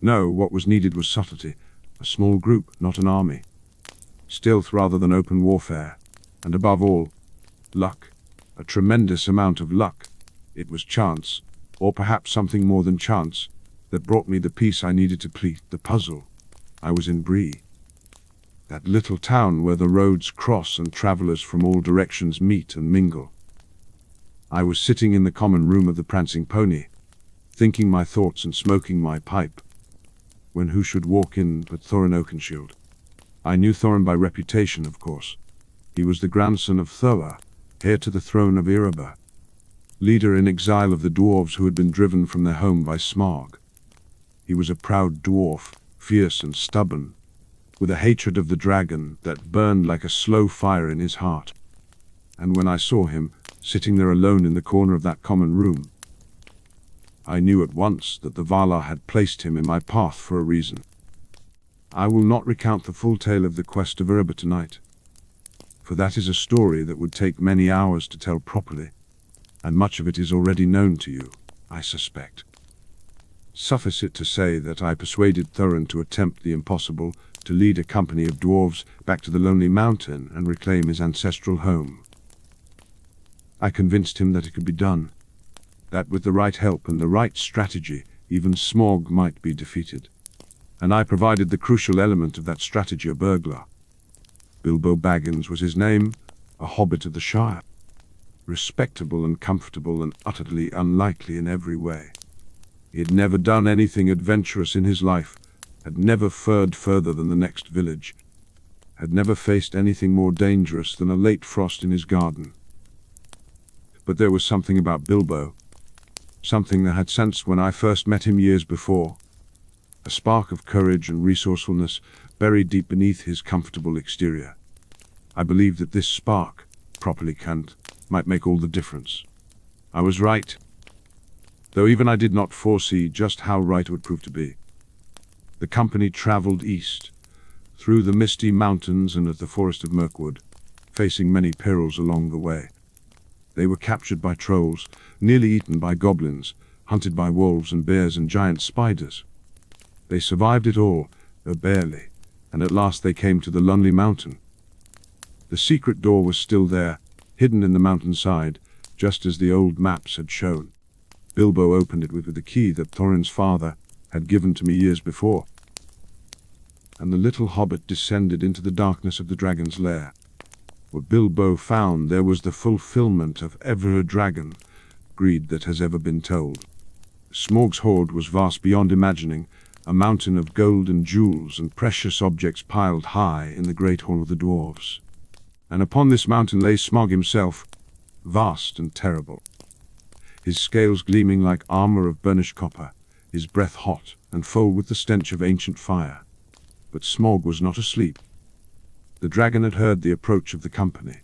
S1: No, what was needed was subtlety, a small group, not an army. Stealth rather than open warfare, and above all, luck, a tremendous amount of luck. It was chance, or perhaps something more than chance, that brought me the piece I needed to complete the puzzle. I was in Bree, that little town where the roads cross and travelers from all directions meet and mingle. I was sitting in the common room of the Prancing Pony, thinking my thoughts and smoking my pipe, when who should walk in but Thorin Oakenshield. I knew Thorin by reputation, of course. He was the grandson of Thor, heir to the throne of Erebor, leader in exile of the dwarves who had been driven from their home by Smaug. He was a proud dwarf, fierce and stubborn, with a hatred of the dragon that burned like a slow fire in his heart. And when I saw him, sitting there alone in the corner of that common room, I knew at once that the Valar had placed him in my path for a reason. I will not recount the full tale of the quest of Erebor tonight, for that is a story that would take many hours to tell properly, and much of it is already known to you, I suspect. Suffice it to say that I persuaded Thorin to attempt the impossible, to lead a company of dwarves back to the lonely mountain and reclaim his ancestral home. I convinced him that it could be done, that with the right help and the right strategy, even Smaug might be defeated. And I provided the crucial element of that strategy, a burglar. Bilbo Baggins was his name, a hobbit of the Shire. respectable and comfortable and utterly unlikely in every way. He had never done anything adventurous in his life, had never fared further than the next village, had never faced anything more dangerous than a late frost in his garden. But there was something about Bilbo, something that had sensed when I first met him years before, a spark of courage and resourcefulness buried deep beneath his comfortable exterior. I believed that this spark, properly canned, might make all the difference. I was right, though even I did not foresee just how right it would prove to be. The company travelled east, through the misty mountains and at the forest of Mirkwood, facing many perils along the way. They were captured by trolls, nearly eaten by goblins, hunted by wolves and bears and giant spiders. They survived it all, though barely, and at last they came to the lonely mountain. The secret door was still there, hidden in the mountainside, just as the old maps had shown. Bilbo opened it with the key that Thorin's father had given to me years before, and the little hobbit descended into the darkness of the dragon's lair. What Bilbo found there was the fulfillment of ever a dragon greed that has ever been told. Smaug's hoard was vast beyond imagining, a mountain of gold and jewels and precious objects piled high in the great hall of the dwarves. And upon this mountain lay Smaug himself, vast and terrible, his scales gleaming like armor of burnished copper, his breath hot and full with the stench of ancient fire. But Smaug was not asleep. The dragon had heard the approach of the company,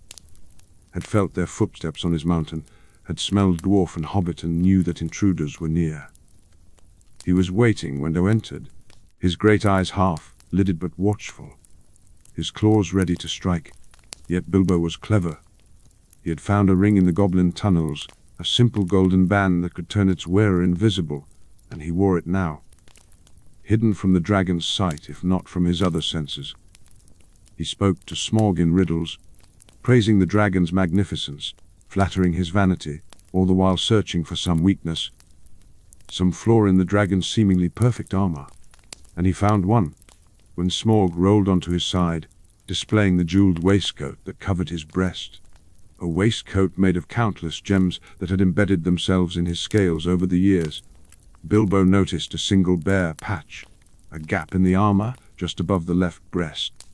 S1: had felt their footsteps on his mountain, had smelled dwarf and hobbit and knew that intruders were near. He was waiting when they entered, his great eyes half-lidded but watchful, his claws ready to strike. Yet Bilbo was clever. He had found a ring in the goblin tunnels, a simple golden band that could turn its wearer invisible, and he wore it now, hidden from the dragon's sight if not from his other senses. He spoke to Smaug in riddles, praising the dragon's magnificence, flattering his vanity, all the while searching for some weakness, some flaw in the dragon's seemingly perfect armor. And he found one, when Smaug rolled onto his side, displaying the jeweled waistcoat that covered his breast, a waistcoat made of countless gems that had embedded themselves in his scales over the years. Bilbo noticed a single bare patch, a gap in the armor just above the left breast,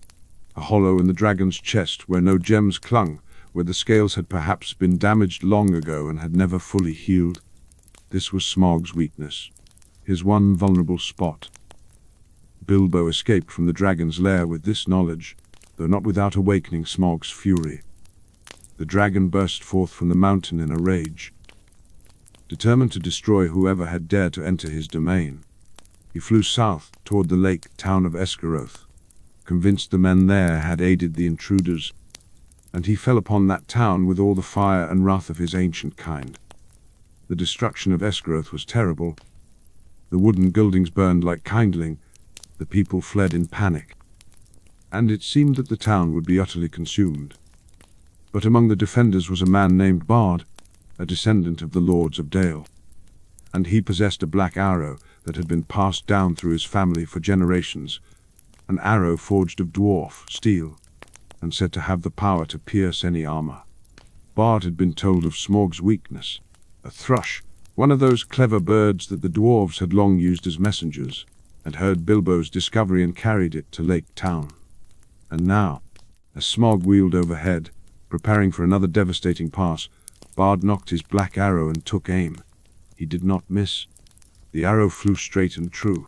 S1: a hollow in the dragon's chest where no gems clung, where the scales had perhaps been damaged long ago and had never fully healed. This was Smaug's weakness, his one vulnerable spot. Bilbo escaped from the dragon's lair with this knowledge, though not without awakening Smaug's fury. The dragon burst forth from the mountain in a rage, determined to destroy whoever had dared to enter his domain. He flew south toward the lake town of Esgaroth, convinced the men there had aided the intruders, and he fell upon that town with all the fire and wrath of his ancient kind. The destruction of Esgaroth was terrible. The wooden buildings burned like kindling, the people fled in panic, and it seemed that the town would be utterly consumed. But among the defenders was a man named Bard, a descendant of the Lords of Dale, and he possessed a black arrow that had been passed down through his family for generations, an arrow forged of dwarf steel, and said to have the power to pierce any armor. Bard had been told of Smaug's weakness, a thrush, one of those clever birds that the dwarves had long used as messengers, had heard Bilbo's discovery and carried it to Lake Town. And now, as Smaug wheeled overhead, preparing for another devastating pass, Bard knocked his black arrow and took aim. He did not miss. The arrow flew straight and true,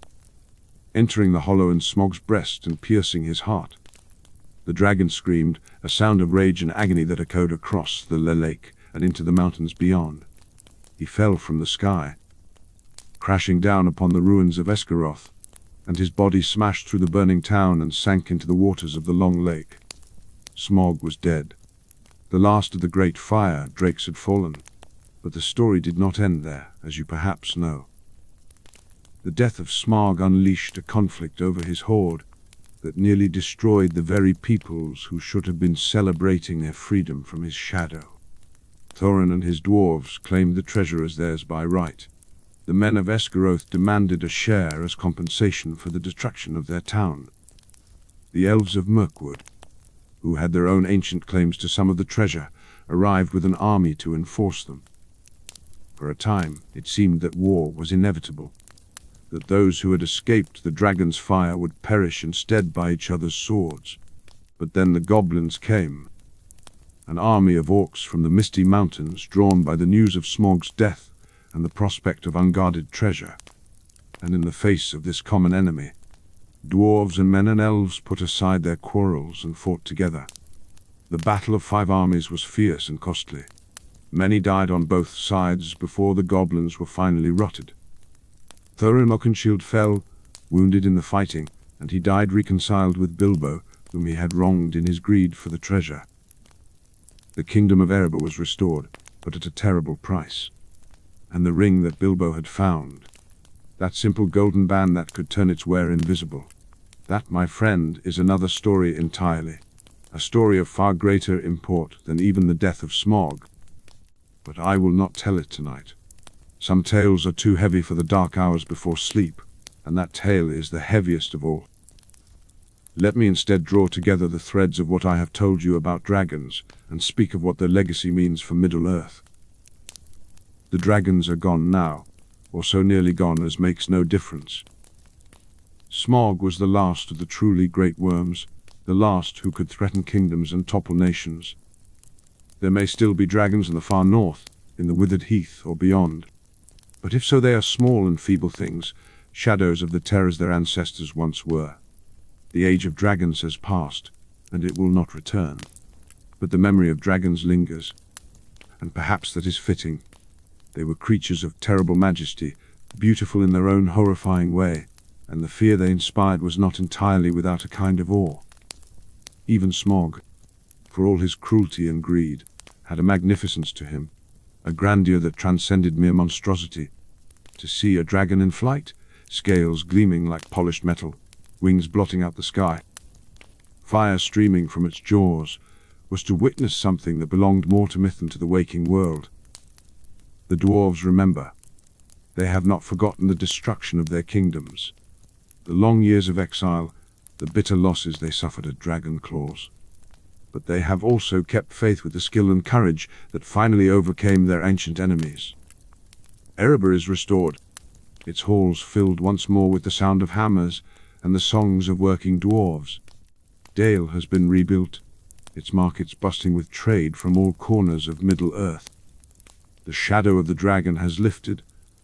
S1: entering the hollow in Smaug's breast and piercing his heart. The dragon screamed, a sound of rage and agony that echoed across the lake and into the mountains beyond. He fell from the sky, crashing down upon the ruins of Esgaroth, and his body smashed through the burning town and sank into the waters of the long lake. Smaug was dead. The last of the great fire drakes had fallen, but the story did not end there, as you perhaps know. The death of Smaug unleashed a conflict over his hoard that nearly destroyed the very peoples who should have been celebrating their freedom from his shadow. Thorin and his dwarves claimed the treasure as theirs by right. The men of Esgaroth demanded a share as compensation for the destruction of their town. The elves of Mirkwood, who had their own ancient claims to some of the treasure, arrived with an army to enforce them. For a time, it seemed that war was inevitable, that those who had escaped the dragon's fire would perish instead by each other's swords. But then the goblins came, an army of orcs from the misty mountains, drawn by the news of Smaug's death and the prospect of unguarded treasure. And in the face of this common enemy, dwarves and men and elves put aside their quarrels and fought together. The battle of 5 armies was fierce and costly. Many died on both sides before the goblins were finally routed. Thorin Oakenshield fell, wounded in the fighting, and he died reconciled with Bilbo, whom he had wronged in his greed for the treasure. The kingdom of Erebor was restored, but at a terrible price. And the ring that Bilbo had found, that simple golden band that could turn its wearer invisible, that, my friend, is another story entirely, a story of far greater import than even the death of Smaug. But I will not tell it tonight. Some tales are too heavy for the dark hours before sleep, and that tale is the heaviest of all. Let me instead draw together the threads of what I have told you about dragons, and speak of what their legacy means for Middle-earth. The dragons are gone now, or so nearly gone as makes no difference. Smaug was the last of the truly great worms, the last who could threaten kingdoms and topple nations. There may still be dragons in the far north, in the withered heath or beyond. But if so, they are small and feeble things, shadows of the terrors their ancestors once were. The age of dragons has passed, and it will not return. But the memory of dragons lingers, and perhaps that is fitting. They were creatures of terrible majesty, beautiful in their own horrifying way, and the fear they inspired was not entirely without a kind of awe. Even Smaug, for all his cruelty and greed, had a magnificence to him, a grandeur that transcended mere monstrosity. To see a dragon in flight, scales gleaming like polished metal, wings blotting out the sky, fire streaming from its jaws, was to witness something that belonged more to myth than to the waking world. The dwarves remember. They have not forgotten the destruction of their kingdoms, the long years of exile, the bitter losses they suffered at Dragon Claws. But they have also kept faith with the skill and courage that finally overcame their ancient enemies. Erebor is restored, its halls filled once more with the sound of hammers and the songs of working dwarves. Dale has been rebuilt, its markets busting with trade from all corners of Middle-earth. The shadow of the dragon has lifted,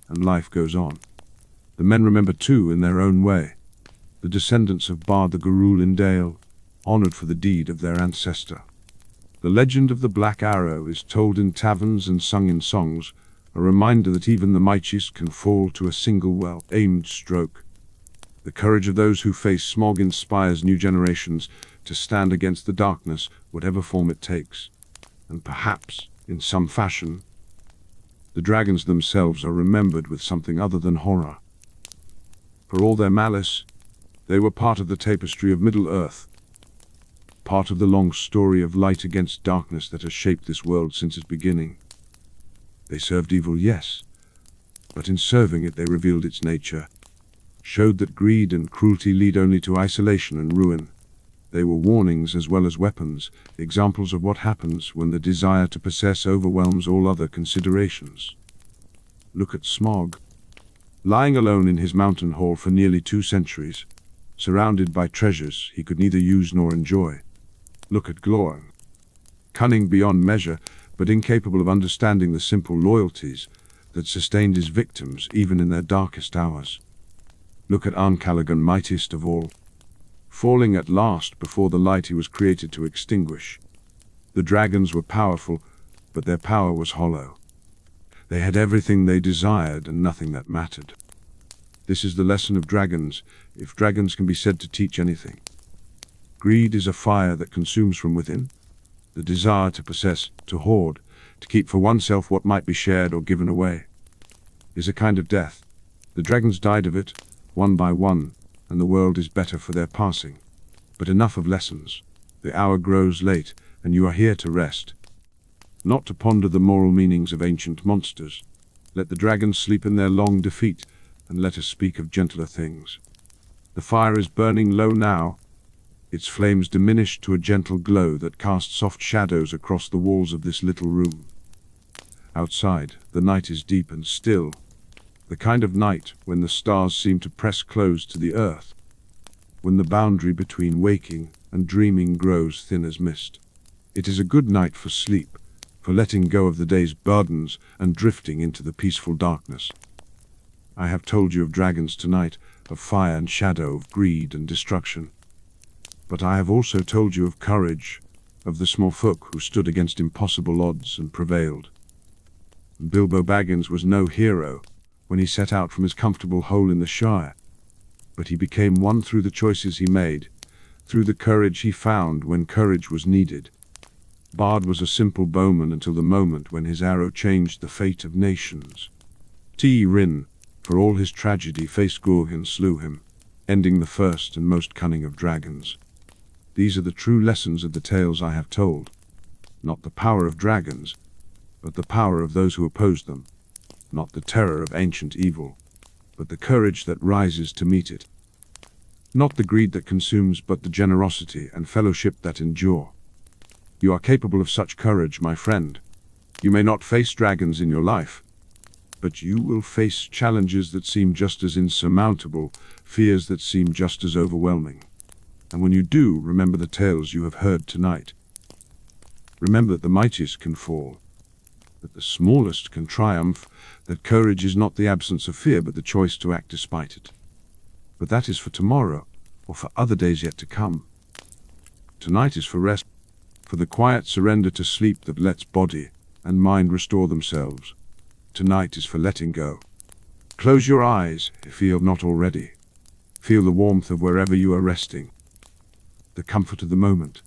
S1: and life goes on. The men remember too in their own way, the descendants of Bard the Garul in Dale, honored for the deed of their ancestor. The legend of the Black Arrow is told in taverns and sung in songs, a reminder that even the mightiest can fall to a single well-aimed stroke. The courage of those who face Smaug inspires new generations to stand against the darkness, whatever form it takes. And perhaps, in some fashion, the dragons themselves are remembered with something other than horror. For all their malice, they were part of the tapestry of Middle-earth, part of the long story of light against darkness that has shaped this world since its beginning. They served evil, yes, but in serving it they revealed its nature, showed that greed and cruelty lead only to isolation and ruin. They were warnings as well as weapons, examples of what happens when the desire to possess overwhelms all other considerations. Look at Smaug, lying alone in his mountain hall for nearly 2 centuries, surrounded by treasures he could neither use nor enjoy. Look at Glaurung, cunning beyond measure, but incapable of understanding the simple loyalties that sustained his victims even in their darkest hours. Look at Calagan, mightiest of all, falling at last before the light he was created to extinguish. The dragons were powerful, but their power was hollow. They had everything they desired and nothing that mattered. This is the lesson of dragons, if dragons can be said to teach anything. Greed is a fire that consumes from within. The desire to possess, to hoard, to keep for oneself what might be shared or given away, is a kind of death. The dragons died of it, one by one, and the world is better for their passing. But enough of lessons. The hour grows late, and you are here to rest, not to ponder the moral meanings of ancient monsters. Let the dragons sleep in their long defeat, and let us speak of gentler things. The fire is burning low now, Its flames diminished to a gentle glow that cast soft shadows across the walls of this little room. Outside, the night is deep and still, the kind of night when the stars seem to press close to the earth, when the boundary between waking and dreaming grows thin as mist. It is a good night for sleep, for letting go of the day's burdens and drifting into the peaceful darkness. I have told you of dragons tonight, of fire and shadow, of greed and destruction. But I have also told you of courage, of the small folk who stood against impossible odds and prevailed. Bilbo Baggins was no hero when he set out from his comfortable hole in the Shire, but he became one through the choices he made, through the courage he found when courage was needed. Bard was a simple bowman until the moment when his arrow changed the fate of nations. Rin, for all his tragedy, faced Glaurung and slew him, ending the first and most cunning of dragons. These are the true lessons of the tales I have told. Not the power of dragons, but the power of those who oppose them. Not the terror of ancient evil, but the courage that rises to meet it. Not the greed that consumes, but the generosity and fellowship that endure. You are capable of such courage, my friend. You may not face dragons in your life, but you will face challenges that seem just as insurmountable, fears that seem just as overwhelming. And when you do, remember the tales you have heard tonight. Remember that the mightiest can fall, that the smallest can triumph, that courage is not the absence of fear, but the choice to act despite it. But that is for tomorrow, or for other days yet to come. Tonight is for rest, for the quiet surrender to sleep that lets body and mind restore themselves. Tonight is for letting go. Close your eyes, if you have not already. Feel the warmth of wherever you are resting, the comfort of the moment.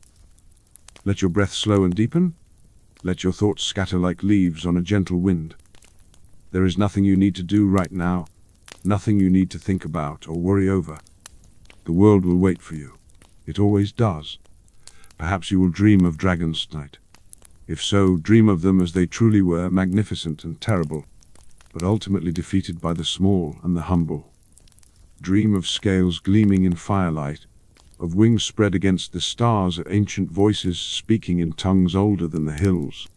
S1: Let your breath slow and deepen. Let your thoughts scatter like leaves on a gentle wind. There is nothing you need to do right now, nothing you need to think about or worry over. The world will wait for you. It always does. Perhaps you will dream of dragons tonight. If so, dream of them as they truly were, magnificent and terrible, but ultimately defeated by the small and the humble. Dream of scales gleaming in firelight, of wings spread against the stars, of ancient voices speaking in tongues older than the hills.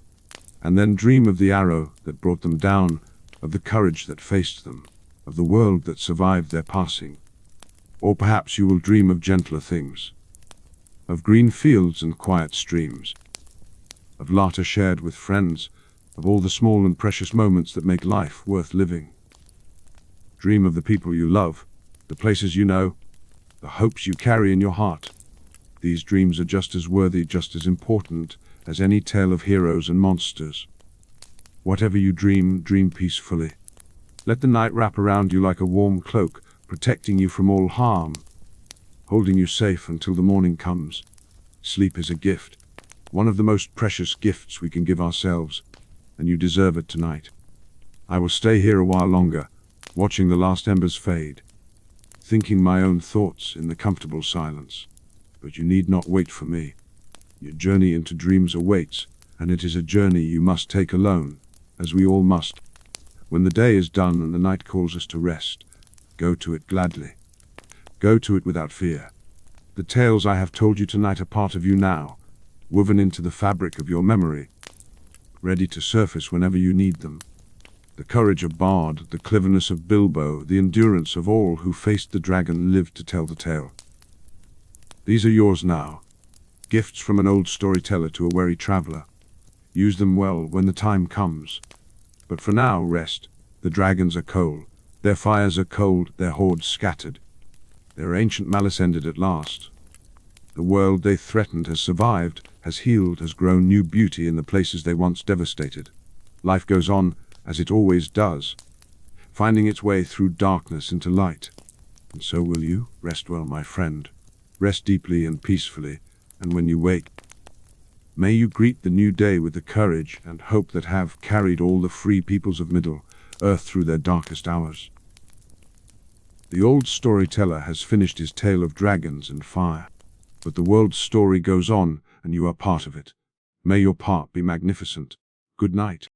S1: And then dream of the arrow that brought them down, of the courage that faced them, of the world that survived their passing. Or perhaps you will dream of gentler things, of green fields and quiet streams, of laughter shared with friends, of all the small and precious moments that make life worth living. Dream of the people you love, the places you know, the hopes you carry in your heart. These dreams are just as worthy, just as important as any tale of heroes and monsters. Whatever you dream, dream peacefully. Let the night wrap around you like a warm cloak, protecting you from all harm, holding you safe until the morning comes. Sleep is a gift, one of the most precious gifts we can give ourselves, and you deserve it tonight. I will stay here a while longer, watching the last embers fade, thinking my own thoughts in the comfortable silence. But you need not wait for me. Your journey into dreams awaits, and it is a journey you must take alone, as we all must. When the day is done and the night calls us to rest, go to it gladly. Go to it without fear. The tales I have told you tonight are part of you now, woven into the fabric of your memory, ready to surface whenever you need them. The courage of Bard, the cleverness of Bilbo, the endurance of all who faced the dragon lived to tell the tale. These are yours now, gifts from an old storyteller to a weary traveler. Use them well when the time comes. But for now, rest. The dragons are cold, their fires are cold, their hordes scattered. Their ancient malice ended at last. The world they threatened has survived, has healed, has grown new beauty in the places they once devastated. Life goes on, as it always does, finding its way through darkness into light. And so will you. Rest well, my friend. Rest deeply and peacefully, and when you wake, may you greet the new day with the courage and hope that have carried all the free peoples of Middle-earth through their darkest hours. The old storyteller has finished his tale of dragons and fire, but the world's story goes on, and you are part of it. May your part be magnificent. Good night.